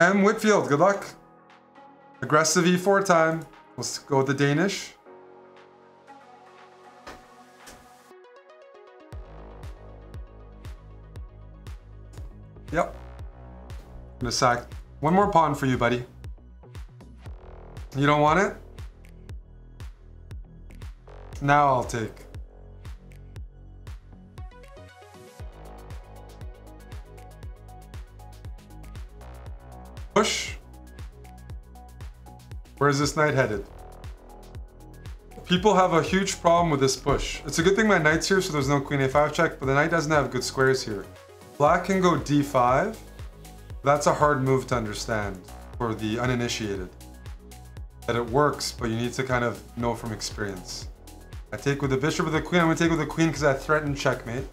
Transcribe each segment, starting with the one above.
M. Whitfield, good luck. Aggressive E4 time. Let's go with the Danish. Yep. I'm gonna sack one more pawn for you, buddy. You don't want it? Now I'll take. Push. Where is this knight headed? People have a huge problem with this push. It's a good thing my knight's here, so there's no queen a5 check, but the knight doesn't have good squares here. Black can go d5. That's a hard move to understand for the uninitiated. That it works, but you need to kind of know from experience. I take with the bishop with the queen. I'm going to take with the queen because I threatened checkmate.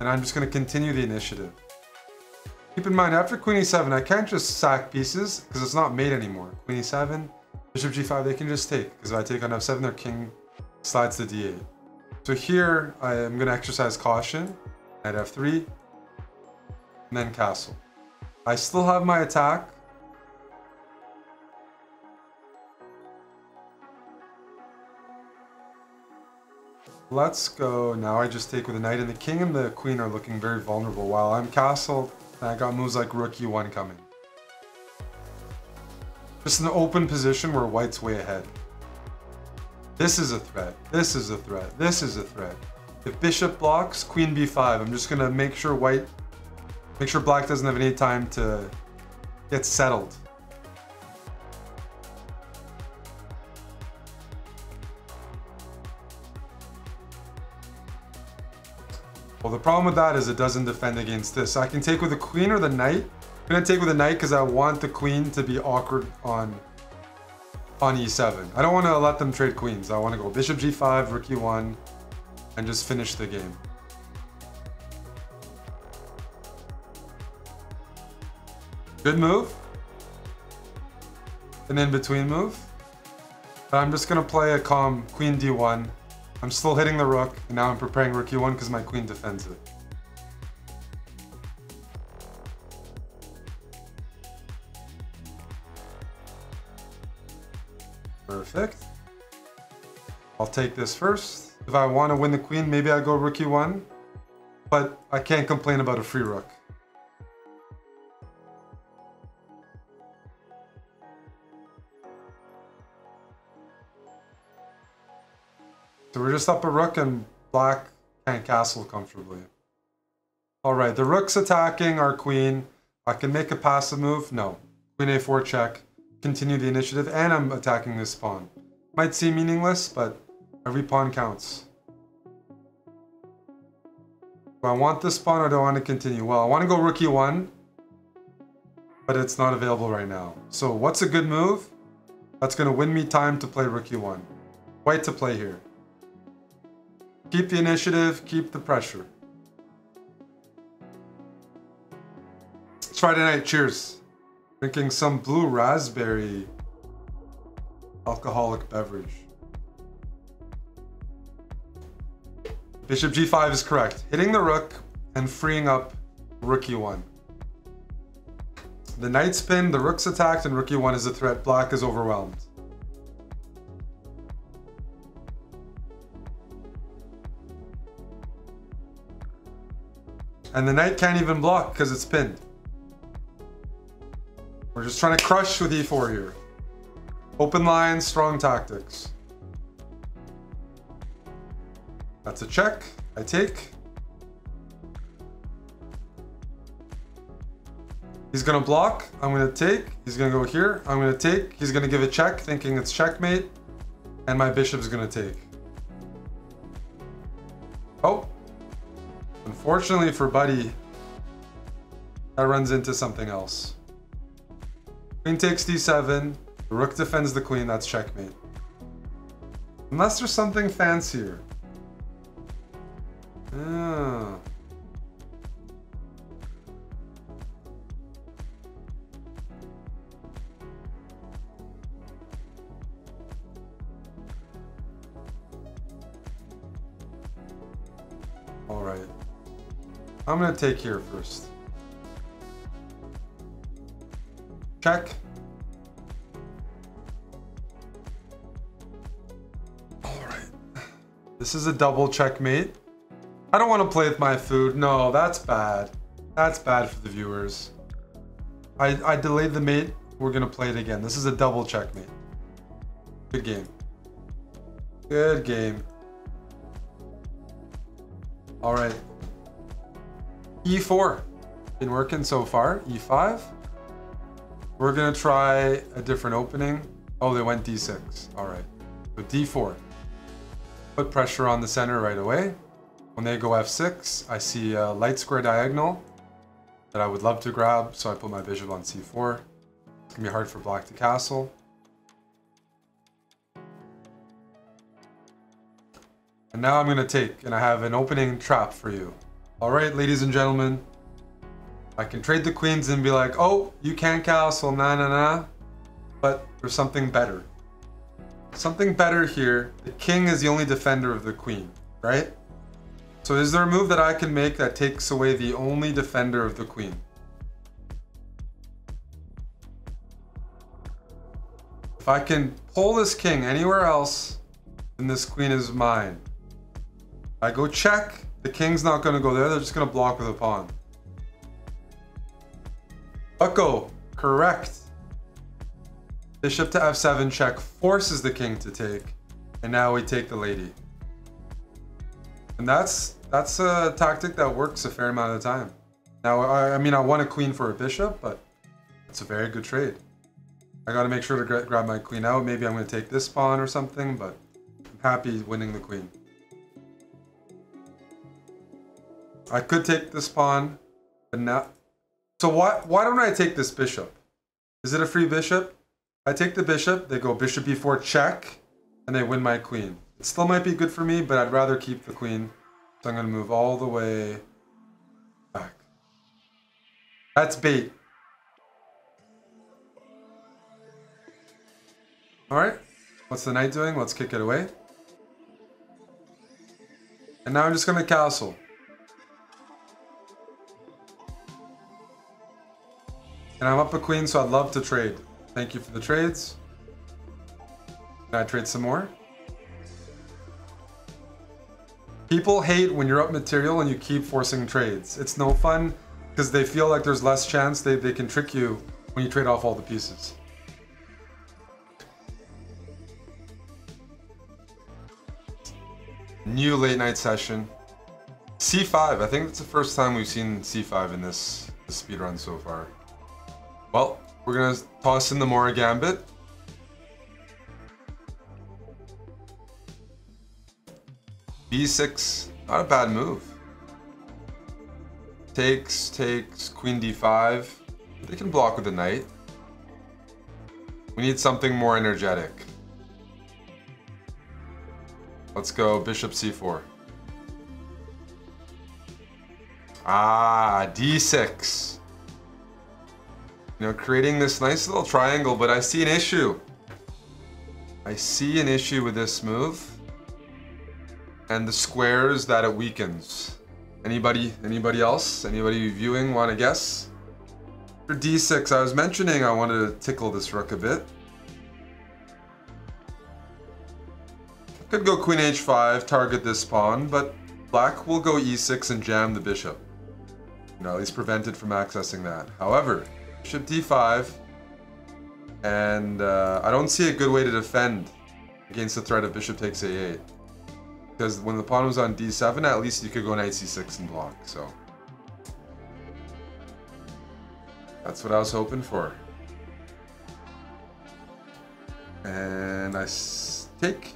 And I'm just going to continue the initiative. Keep in mind, after queen e7, I can't just sack pieces because it's not mate anymore. Queen e7, bishop g5, they can just take. Because if I take on f7, their king slides to d8. So here, I am going to exercise caution. Knight f3. And then castle. I still have my attack. Let's go. Now I just take with the knight, and the king and the queen are looking very vulnerable while I'm castled, and I got moves like rook e1 coming. Just an open position where white's way ahead. This is a threat. This is a threat. This is a threat. If bishop blocks, queen b5, I'm just gonna make sure black doesn't have any time to get settled. Well, the problem with that is it doesn't defend against this. I can take with the queen or the knight. I'm gonna take with the knight because I want the queen to be awkward on e7. I don't want to let them trade queens. I want to go bishop g5, rook e1, and just finish the game. Good move. An in-between move. But I'm just gonna play a calm queen d1. I'm still hitting the rook, and now I'm preparing rook e1 because my queen defends it. Perfect. I'll take this first. If I want to win the queen, maybe I go rook e1, but I can't complain about a free rook. So we're just up a rook and black can't castle comfortably. Alright, the rook's attacking our queen. I can make a passive move. No. Queen a4 check. Continue the initiative, and I'm attacking this pawn. Might seem meaningless, but every pawn counts. Do I want this pawn or do I want to continue? Well, I want to go rook e1, but it's not available right now. So what's a good move? That's going to win me time to play rook e1. White to play here. Keep the initiative, keep the pressure. It's Friday night, cheers. Drinking some blue raspberry alcoholic beverage. Bishop g5 is correct. Hitting the rook and freeing up rook e1. The knight's pinned, the rook's attacked, and rook e1 is a threat. Black is overwhelmed. And the knight can't even block because it's pinned. We're just trying to crush with e4 here. Open line, strong tactics. That's a check. I take. He's gonna block. I'm gonna take. He's gonna go here. I'm gonna take. He's gonna give a check, thinking it's checkmate. And my bishop's gonna take. Oh. Unfortunately for Buddy, that runs into something else. Queen takes d7. The rook defends the queen. That's checkmate. Unless there's something fancier. Ah. All right. I'm gonna take here first. Check. Alright. This is a double checkmate. I don't want to play with my food. No, that's bad. That's bad for the viewers. I delayed the mate. We're going to play it again. This is a double checkmate. Good game. Good game. Alright. E4. Been working so far. E5. We're going to try a different opening. Oh, they went D6. Alright. So D4. Put pressure on the center right away. When they go F6, I see a light square diagonal that I would love to grab, so I put my bishop on C4. It's going to be hard for black to castle. And now I'm going to take, and I have an opening trap for you. Alright, ladies and gentlemen. I can trade the queens and be like, oh, you can't castle, nah, nah, nah. But there's something better. Something better here. The king is the only defender of the queen, right? So is there a move that I can make that takes away the only defender of the queen? If I can pull this king anywhere else, then this queen is mine. I go check, the king's not going to go there, they're just going to block with a pawn. Bucko, correct. Bishop to F7 check forces the king to take, and now we take the lady. And that's a tactic that works a fair amount of the time. Now, I mean, I won a queen for a bishop, but it's a very good trade. I got to make sure to grab my queen out. Maybe I'm going to take this pawn or something, but I'm happy winning the queen. I could take this pawn, but now... So why don't I take this bishop? Is it a free bishop? I take the bishop, they go bishop b4 check, and they win my queen. It still might be good for me, but I'd rather keep the queen. So I'm going to move all the way back. That's bait. Alright, what's the knight doing? Let's kick it away. And now I'm just going to castle. And I'm up a queen, so I'd love to trade. Thank you for the trades. Can I trade some more? People hate when you're up material and you keep forcing trades. It's no fun because they feel like there's less chance they can trick you when you trade off all the pieces. New late night session. C5. I think it's the first time we've seen C5 in this speedrun so far. Well, we're going to toss in the Mora Gambit. B6, not a bad move. Takes, queen d5. They can block with the knight. We need something more energetic. Let's go bishop c4. Ah, d6. You know, creating this nice little triangle, but I see an issue. I see an issue with this move. And the squares that it weakens. Anybody else? Anybody viewing want to guess? For d6, I was mentioning I wanted to tickle this rook a bit. I could go queen h5, target this pawn, but black will go e6 and jam the bishop. You know, at least prevent it from accessing that. However, bishop d5, and I don't see a good way to defend against the threat of bishop takes a8. Because when the pawn was on d7, at least you could go knight c6 and block, so. That's what I was hoping for. And I take.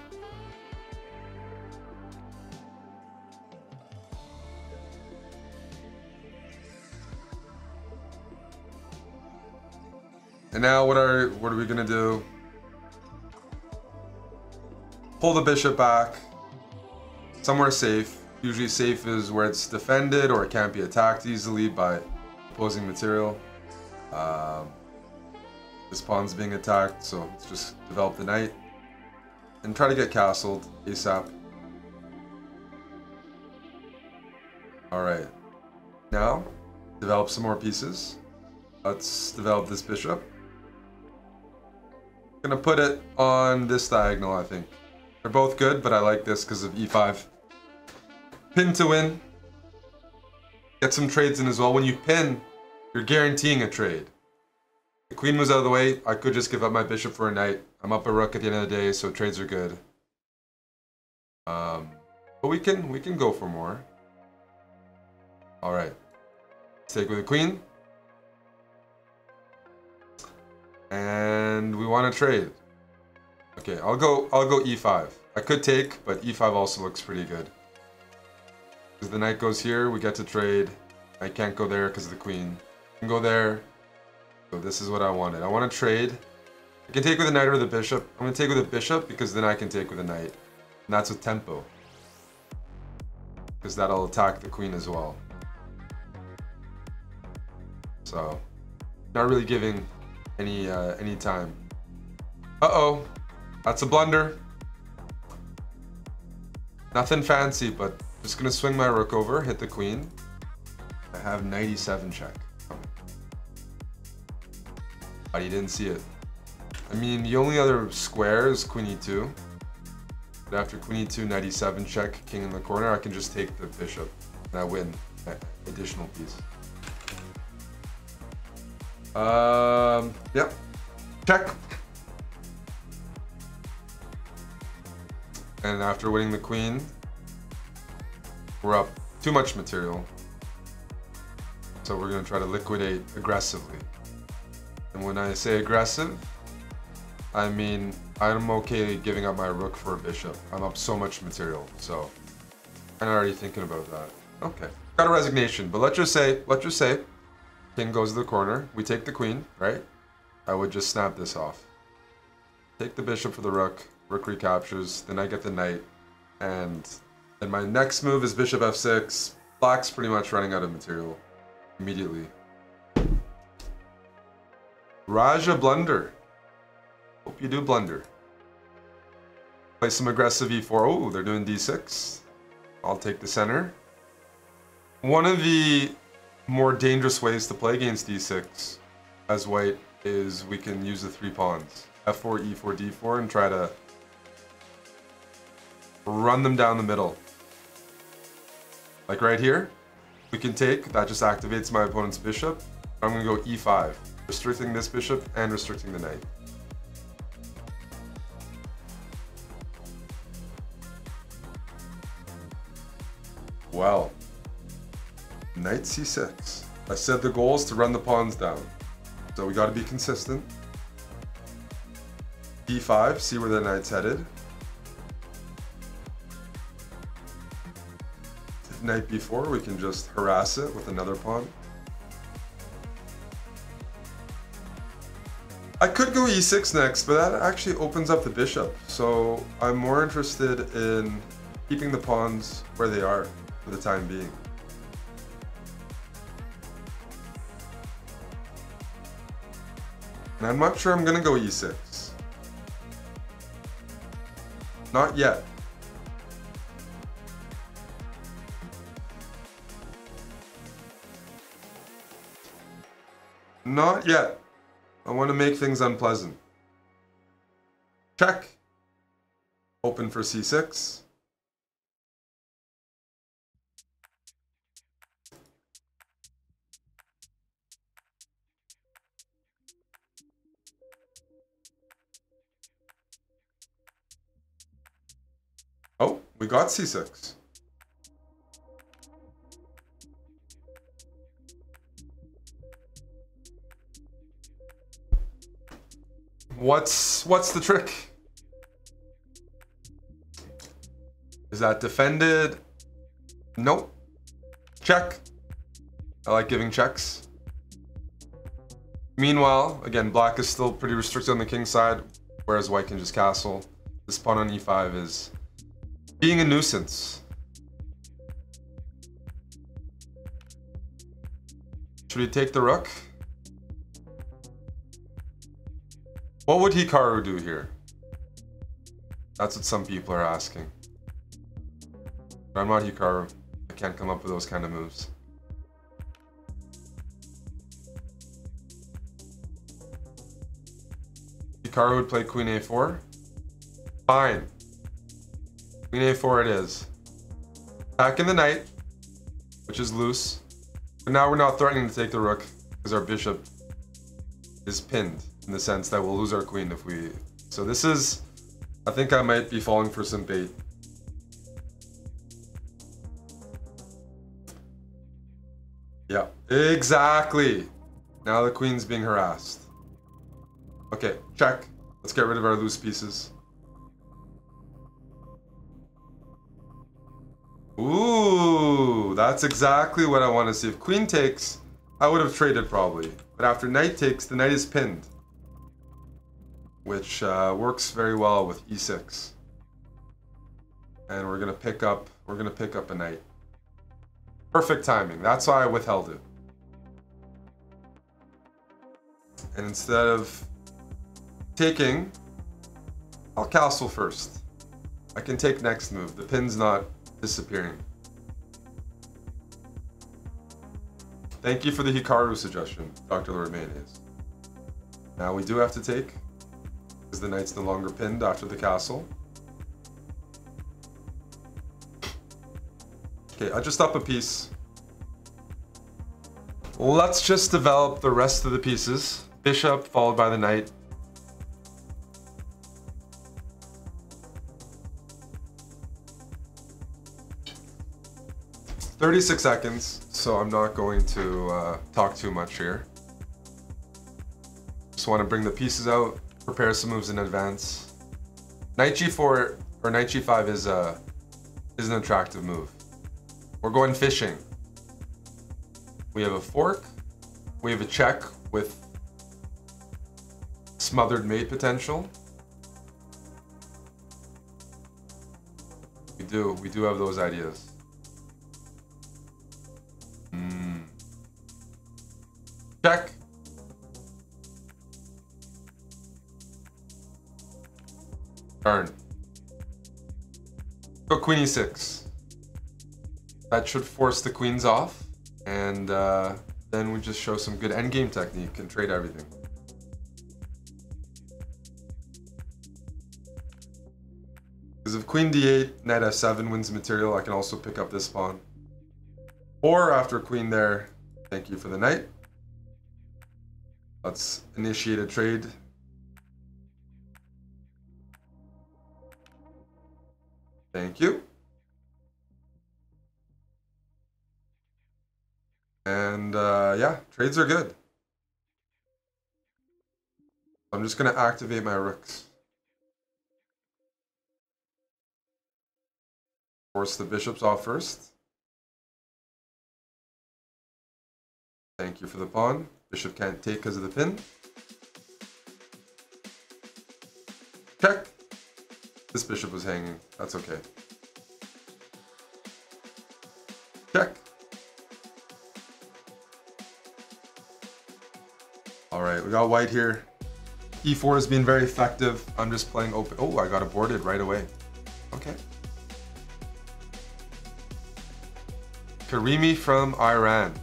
And now what are we gonna do? Pull the bishop back. Somewhere safe. Usually safe is where it's defended or it can't be attacked easily by opposing material. This pawn's being attacked, so let's just develop the knight and try to get castled ASAP. Alright. Now, develop some more pieces. Let's develop this bishop. Gonna put it on this diagonal, I think. They're both good, but I like this because of e5. Pin to win. Get some trades in as well. When you pin, you're guaranteeing a trade. The queen moves out of the way. I could just give up my bishop for a knight. I'm up a rook at the end of the day, so trades are good. But we can go for more. All right. Let's take with the queen. And we want to trade. Okay, I'll go e5. I could take, but e5 also looks pretty good. Because the knight goes here, we get to trade. I can't go there because of the queen. I can go there. So this is what I wanted. I want to trade. I can take with a knight or the bishop. I'm going to take with a bishop because then I can take with a knight. And that's with tempo. Because that'll attack the queen as well. So, not really giving any time. Uh-oh. That's a blunder. Nothing fancy, but just gonna swing my rook over, hit the queen. I have knight e7 check. But he didn't see it. I mean, the only other square is queen e2. But after queen e2, knight e7 check, king in the corner, I can just take the bishop. And I win that additional piece. Yep. Check. And after winning the queen, we're up too much material. So we're gonna try to liquidate aggressively. And when I say aggressive, I mean, I'm okay giving up my rook for a bishop. I'm up so much material, so I'm already thinking about that. Okay, got a resignation, but let's just say, king goes to the corner. We take the queen, right? I would just snap this off. Take the bishop for the rook. Rook recaptures. Then I get the knight. And then my next move is bishop f6. Black's pretty much running out of material immediately. Raja blunder. Hope you do blunder. Play some aggressive e4. Oh, they're doing d6. I'll take the center. One of the more dangerous ways to play against d6 as white is we can use the 3 pawns. f4, e4, d4 and try to run them down the middle. Like right here, we can take, that just activates my opponent's bishop. I'm gonna go e5, restricting this bishop and restricting the knight. Well, knight c6. I said the goal is to run the pawns down. So we gotta be consistent. d5, see where the knight's headed. Knight b4, we can just harass it with another pawn. I could go e6 next, but that actually opens up the bishop. So I'm more interested in keeping the pawns where they are for the time being. And I'm not sure I'm gonna go e6. Not yet. Not yet. I want to make things unpleasant. Check. Open for c6. Oh, we got c6. What's the trick? Is that defended? Nope. Check. I like giving checks. Meanwhile, again, black is still pretty restricted on the king side, whereas white can just castle. This pawn on e5 is being a nuisance. Should we take the rook? What would Hikaru do here? That's what some people are asking. But I'm not Hikaru. I can't come up with those kind of moves. Hikaru would play queen a4. Fine. Queen a4 it is. Attacking the knight, which is loose. But now we're not threatening to take the rook because our bishop is pinned in the sense that we'll lose our queen if we... So this is... I think I might be falling for some bait. Yeah, exactly. Now the queen's being harassed. Okay, check. Let's get rid of our loose pieces. Ooh, that's exactly what I want to see. If queen takes, I would have traded probably. But after knight takes, the knight is pinned. Which works very well with e6. And we're gonna pick up a knight. Perfect timing. That's why I withheld it. And instead of taking, I'll castle first. I can take next move. The pin's not disappearing. Thank you for the Hikaru suggestion, Dr. Lord Mayonnaise. Now we do have to take, because the knight's no longer pinned after the castle. Okay, I just up a piece. Let's just develop the rest of the pieces. Bishop followed by the knight. "36 seconds, so I'm not going to talk too much here. Just want to bring the pieces out, prepare some moves in advance. Knight g4 or knight g5 is an attractive move. We're going fishing. We have a fork. We have a check with smothered mate potential. We do have those ideas. Check. Turn. Go queen e6. That should force the queens off, and then we just show some good endgame technique and trade everything. Because if queen d8, knight f7 wins material, I can also pick up this pawn. Or after queen there, thank you for the knight. Let's initiate a trade. Thank you. And yeah, trades are good. I'm just going to activate my rooks. Force the bishops off first. Thank you for the pawn. Bishop can't take because of the pin. Check. This bishop was hanging. That's okay. Check. Alright, we got white here. E4 has been very effective. I'm just playing open. Oh, I got aborted right away. Okay. Karimi from Iran.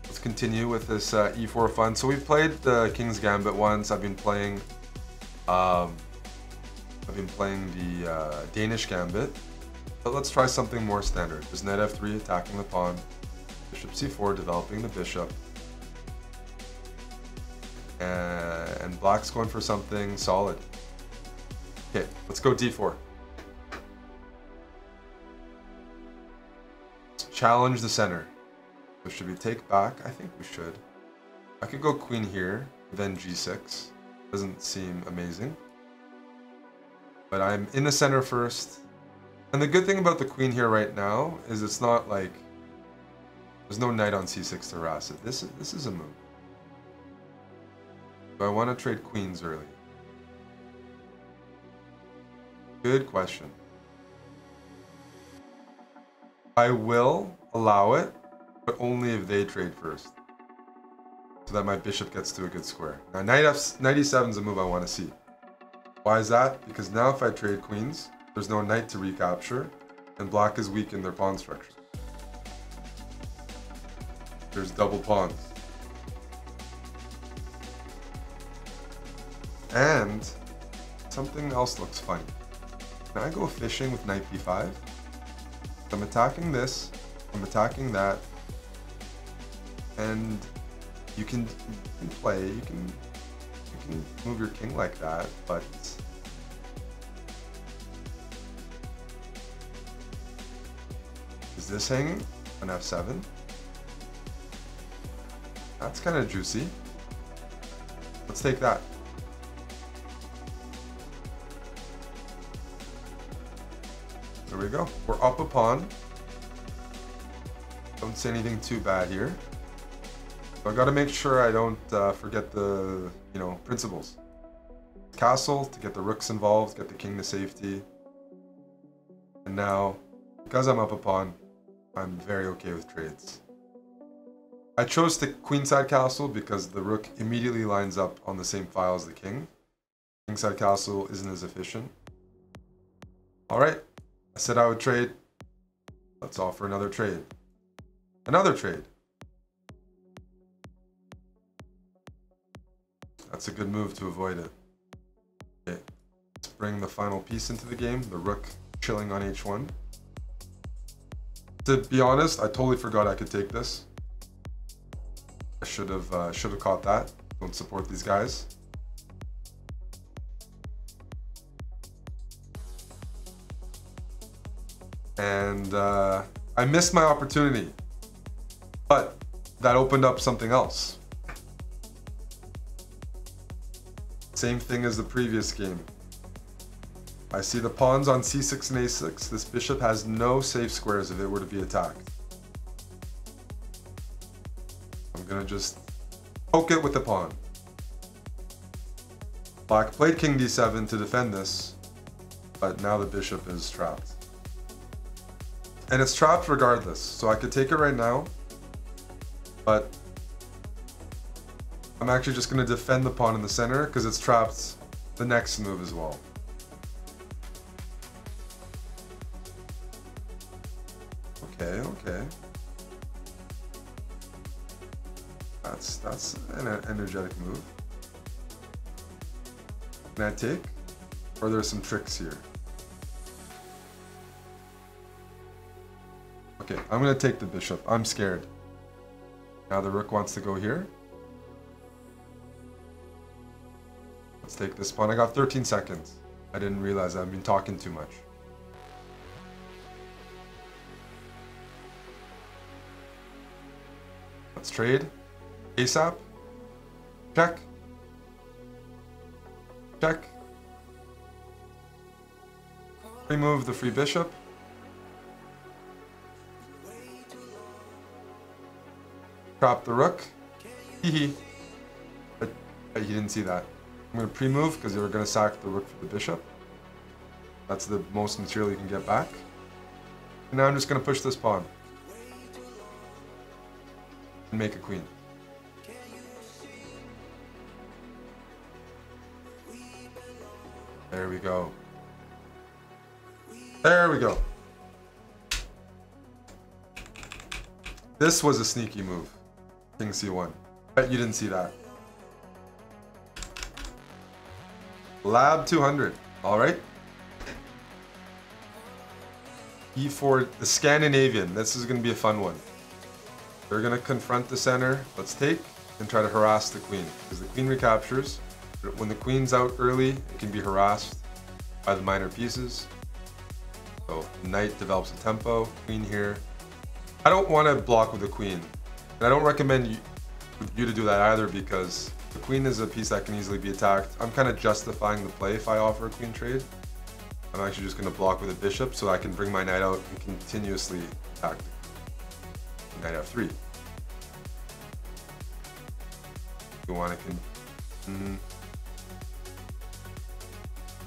Let's continue with this E4 fun. So we've played the King's Gambit once. I've been playing the Danish Gambit. But let's try something more standard. There's knight f3 attacking the pawn. Bishop c4 developing the bishop. And black's going for something solid. Okay, let's go d4. Let's challenge the center. So should we take back? I think we should. I could go queen here, then g6. Doesn't seem amazing. But I'm in the center first. And the good thing about the queen here right now is it's not like there's no knight on c6 to harass it. This is a move. Do I want to trade queens early? Good question. I will allow it, but only if they trade first. So that my bishop gets to a good square. Now knight e7 is a move I want to see. Why is that? Because now if I trade queens, there's no knight to recapture, and black is weak in their pawn structure. There's double pawns. And something else looks funny. Can I go fishing with knight b5? I'm attacking this, I'm attacking that, and you can play, you can move your king like that, but is this hanging on f7? That's kind of juicy. Let's take that. There we go. We're up a pawn. Don't say anything too bad here. So I got to make sure I don't forget the, principles. Castle to get the rooks involved, get the king to safety. And now, because I'm up a pawn, I'm very okay with trades. I chose the queenside castle because the rook immediately lines up on the same file as the king. Kingside castle isn't as efficient. Alright, I said I would trade. Let's offer another trade. Another trade. That's a good move to avoid it. Okay, let's bring the final piece into the game, the rook chilling on h1. To be honest, I totally forgot I could take this. I should have caught that. Don't support these guys. And I missed my opportunity, but that opened up something else. Same thing as the previous game. I see the pawns on c6 and a6. This bishop has no safe squares if it were to be attacked. I'm gonna just poke it with the pawn. Black played king d7 to defend this, but now the bishop is trapped. And it's trapped regardless, so I could take it right now, but I'm actually just going to defend the pawn in the center because it's trapped the next move as well. Okay. That's an energetic move. Can I take? Or there's some tricks here? Okay, I'm gonna take the bishop. I'm scared. Now the rook wants to go here. Let's take this pawn. I got 13 seconds. I didn't realize I've been talking too much. Let's trade. ASAP. Check. Check. Remove the free bishop. Trap the rook. Hee. But you didn't see that. I'm going to pre-move because they were going to sack the rook for the bishop. That's the most material you can get back. And now I'm just going to push this pawn. And make a queen. There we go. There we go. This was a sneaky move. King c1. Bet you didn't see that. Lab 200. All right. E4, the Scandinavian. This is going to be a fun one. They're going to confront the center. Let's take and try to harass the queen. Because the queen recaptures. When the queen's out early, it can be harassed by the minor pieces. So knight develops a tempo. Queen here. I don't want to block with the queen. And I don't recommend you to do that either because the queen is a piece that can easily be attacked. I'm kind of justifying the play if I offer a queen trade. I'm actually just going to block with a bishop so I can bring my knight out and continuously attack knight f3. You want to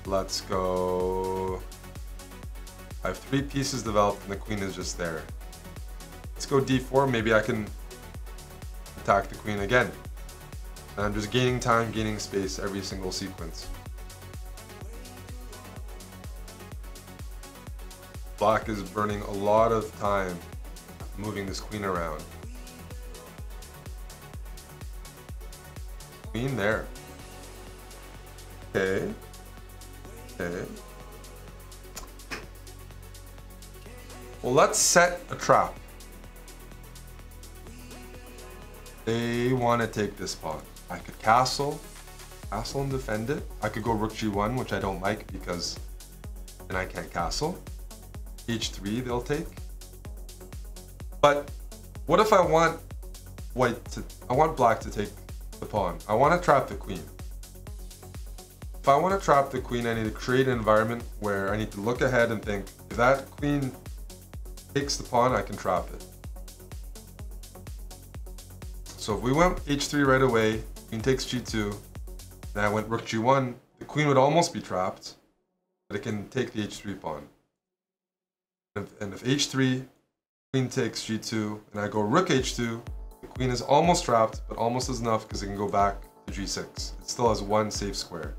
let's go. I have 3 pieces developed and the queen is just there. Let's go d4. Maybe I can attack the queen again. And I'm just gaining time, gaining space every single sequence. Black is burning a lot of time moving this queen around. Queen there. Okay. Okay. Well, let's set a trap. They want to take this pawn. I could castle and defend it. I could go rook g1, which I don't like because then I can't castle. h3 they'll take. But what if I want black to take the pawn? I want to trap the queen. If I want to trap the queen, I need to create an environment where I need to look ahead and think, if that queen takes the pawn, I can trap it. So if we went h3 right away, queen takes g2, and I went rook g1, the queen would almost be trapped, but it can take the h3 pawn. And if h3, queen takes g2, and I go rook h2, the queen is almost trapped, but almost is enough because it can go back to g6. It still has one safe square.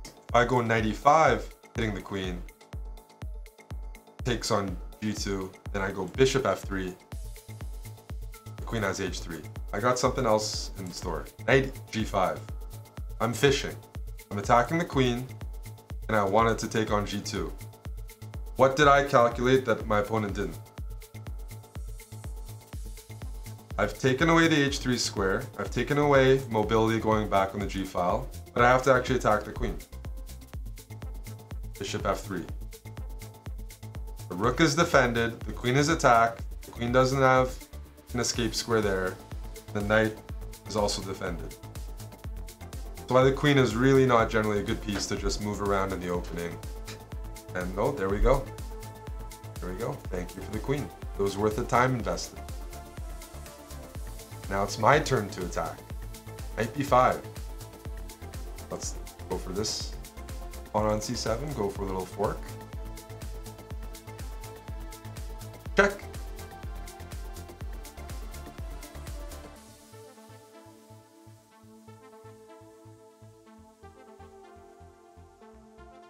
If I go knight e5, hitting the queen, takes on g2, then I go bishop f3, the queen has h3. I got something else in store. Knight g5. I'm fishing. I'm attacking the queen, and I wanted to take on g2. What did I calculate that my opponent didn't? I've taken away the h3 square. I've taken away mobility going back on the g file, but I have to actually attack the queen. Bishop f3. The rook is defended, the queen is attacked, the queen doesn't have an escape square there, the knight is also defended. So why the queen is really not generally a good piece to just move around in the opening. And oh, there we go. There we go. Thank you for the queen. It was worth the time invested. Now it's my turn to attack. Knight b5. Let's go for this. Pawn on c7, go for a little fork. Check.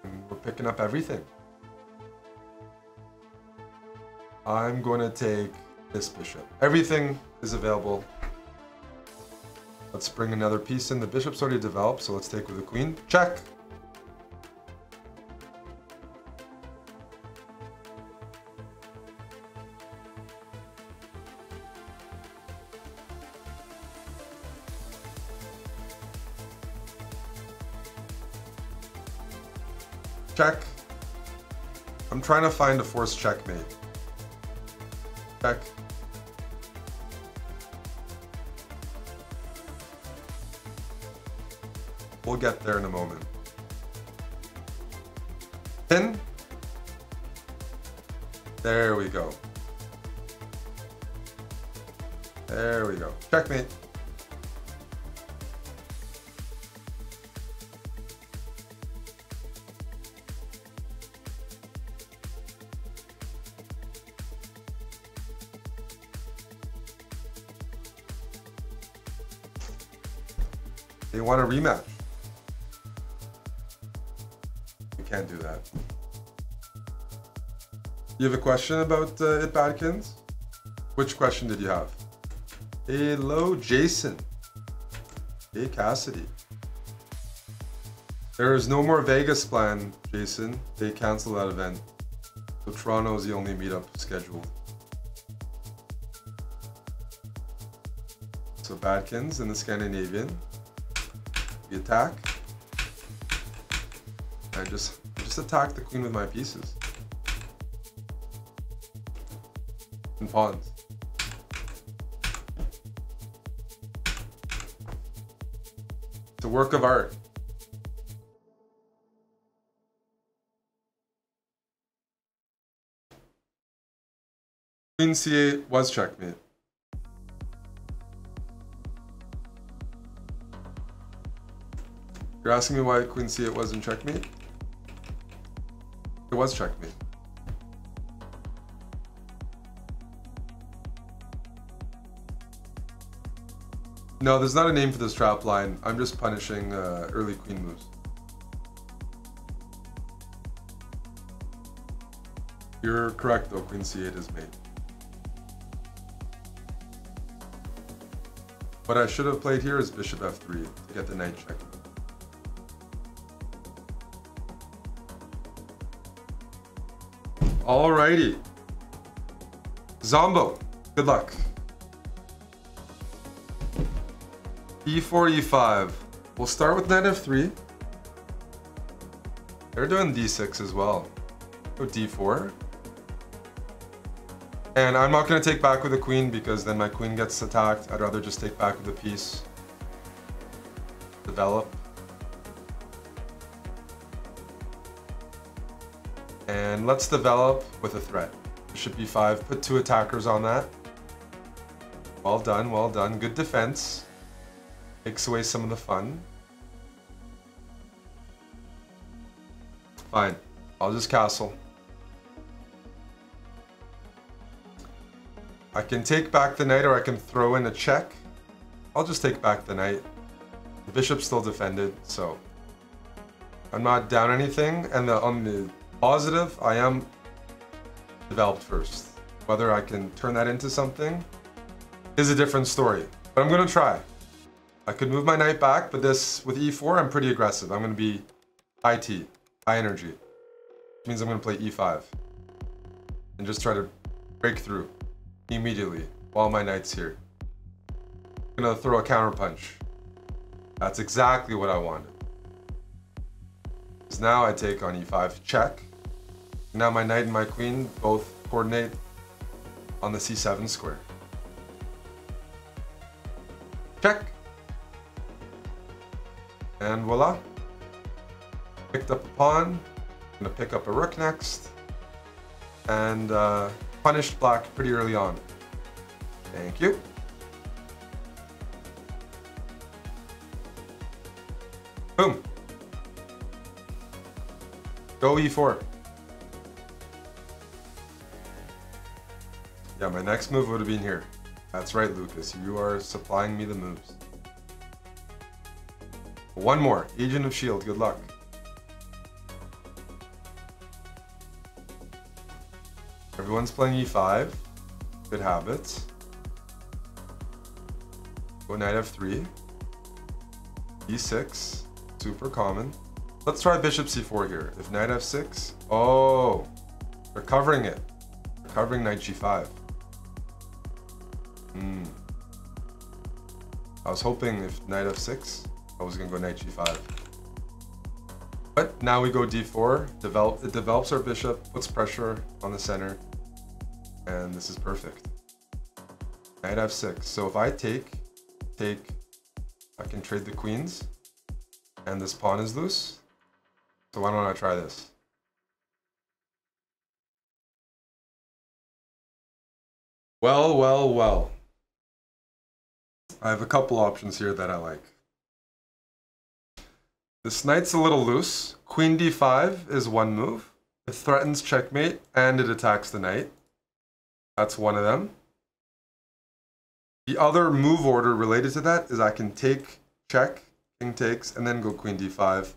And we're picking up everything. I'm going to take this bishop. Everything is available. Let's bring another piece in. The bishop's already developed, so let's take with the queen. Check. Check. I'm trying to find a forced checkmate. Check. We'll get there in a moment. Pin. There we go. There we go. Checkmate. They want a rematch. We can't do that. You have a question about it, Badkins? Which question did you have? Hello, Jason. Hey, Cassidy. There is no more Vegas plan, Jason. They canceled that event. So Toronto is the only meetup scheduled. So Badkins in the Scandinavian. We attack. I just attack the queen with my pieces. And pawns. It's a work of art. Queen c8 was checkmate. You're asking me why Queen c8 wasn't checkmate? It was checkmate. No, there's not a name for this trap line. I'm just punishing early queen moves. You're correct though, Queen c8 is mate. What I should have played here is Bishop f3 to get the knight check. Alrighty. Zombo, good luck. E4, E5. We'll start with knight f3. They're doing d6 as well. Go d4. And I'm not going to take back with the queen because then my queen gets attacked. I'd rather just take back with the piece. Develop. And let's develop with a threat. Bishop e5. Put 2 attackers on that. Well done, well done. Good defense. Takes away some of the fun. Fine. I'll just castle. I can take back the knight or I can throw in a check. I'll just take back the knight. The bishop's still defended, so I'm not down anything. And on the positive, I am developed first. Whether I can turn that into something is a different story. But I'm going to try. I could move my knight back, but this, with e4, I'm pretty aggressive. I'm going to be high T, high energy. Which means I'm going to play e5. And just try to break through immediately while my knight's here. I'm going to throw a counter punch. That's exactly what I wanted. Because now I take on e5, check. Now my knight and my queen both coordinate on the c7 square. Check. And voila. Picked up a pawn. I'm gonna pick up a rook next. And punished black pretty early on. Thank you. Boom. Go e4. Yeah, my next move would have been here. That's right, Lucas. You are supplying me the moves. One more. Agent of Shield. Good luck. Everyone's playing e5. Good habits. Go knight f3. e6. Super common. Let's try bishop c4 here. If knight f6. Oh, they're covering it. They're covering knight g5. I was hoping if knight f6, I was gonna go knight g5. But now we go d4. It develops our bishop, puts pressure on the center, and this is perfect. Knight f6. So if I take, I can trade the queens, and this pawn is loose. So why don't I try this? Well, well, well. I have a couple options here that I like. This knight's a little loose. Queen d5 is one move. It threatens checkmate and it attacks the knight. That's one of them. The other move order related to that is I can take, check, king takes, and then go queen d5.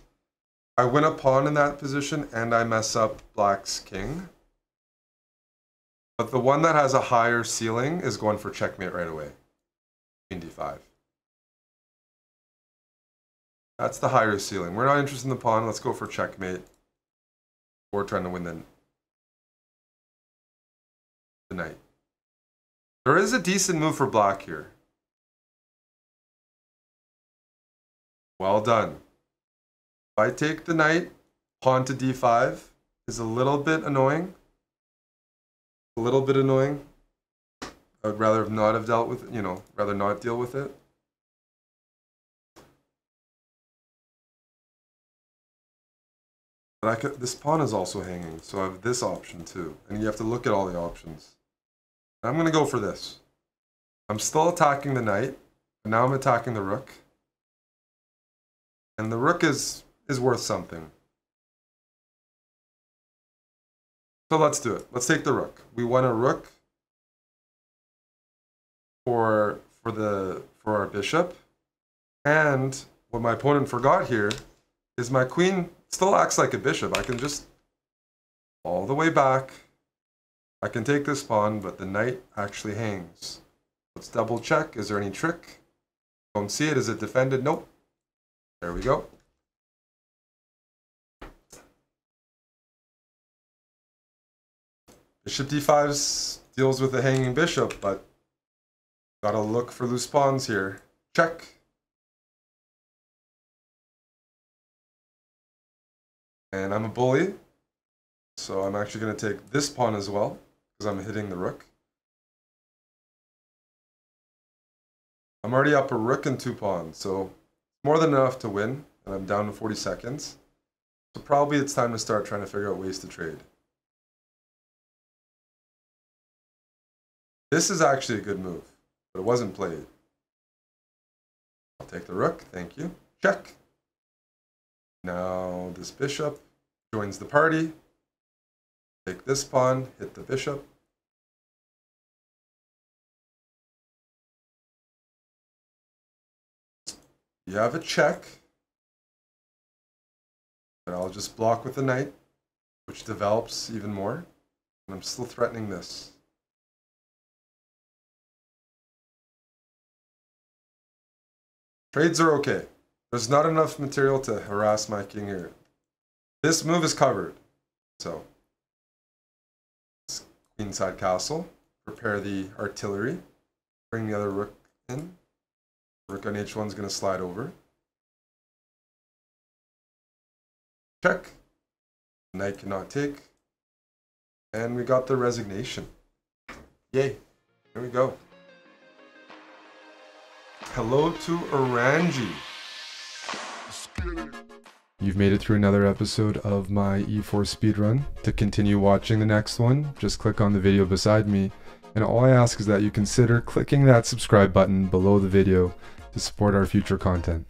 I win a pawn in that position and I mess up black's king. But the one that has a higher ceiling is going for checkmate right away. Queen d5. That's the higher ceiling. We're not interested in the pawn. Let's go for checkmate. We're trying to win the knight. There is a decent move for black here. Well done. If I take the knight, pawn to d5 is a little bit annoying. A little bit annoying. I would rather not have dealt with it, rather not deal with it. But this pawn is also hanging, so I have this option too. And you have to look at all the options. I'm going to go for this. I'm still attacking the knight, but now I'm attacking the rook. And the rook is worth something. So let's do it. Let's take the rook. We want a rook for our bishop. And what my opponent forgot here is my queen still acts like a bishop. I can just all the way back. I can take this pawn, but the knight actually hangs. Let's double check. Is there any trick? Don't see it. Is it defended? Nope. There we go. Bishop d5 deals with the hanging bishop, but gotta look for loose pawns here. Check. And I'm a bully, so I'm actually going to take this pawn as well, because I'm hitting the rook. I'm already up a rook and 2 pawns, so more than enough to win, and I'm down to 40 seconds. So probably it's time to start trying to figure out ways to trade. This is actually a good move, but it wasn't played. I'll take the rook, thank you. Check. Now this bishop joins the party. Take this pawn, hit the bishop. You have a check. And I'll just block with the knight, which develops even more. And I'm still threatening this. Trades are okay. There's not enough material to harass my king here. This move is covered. So, queenside castle. Prepare the artillery. Bring the other rook in. Rook on h1 is going to slide over. Check. Knight cannot take. And we got the resignation. Yay. Here we go. Hello to Orangi. You've made it through another episode of my E4 speedrun. To continue watching the next one, just click on the video beside me. And all I ask is that you consider clicking that subscribe button below the video to support our future content.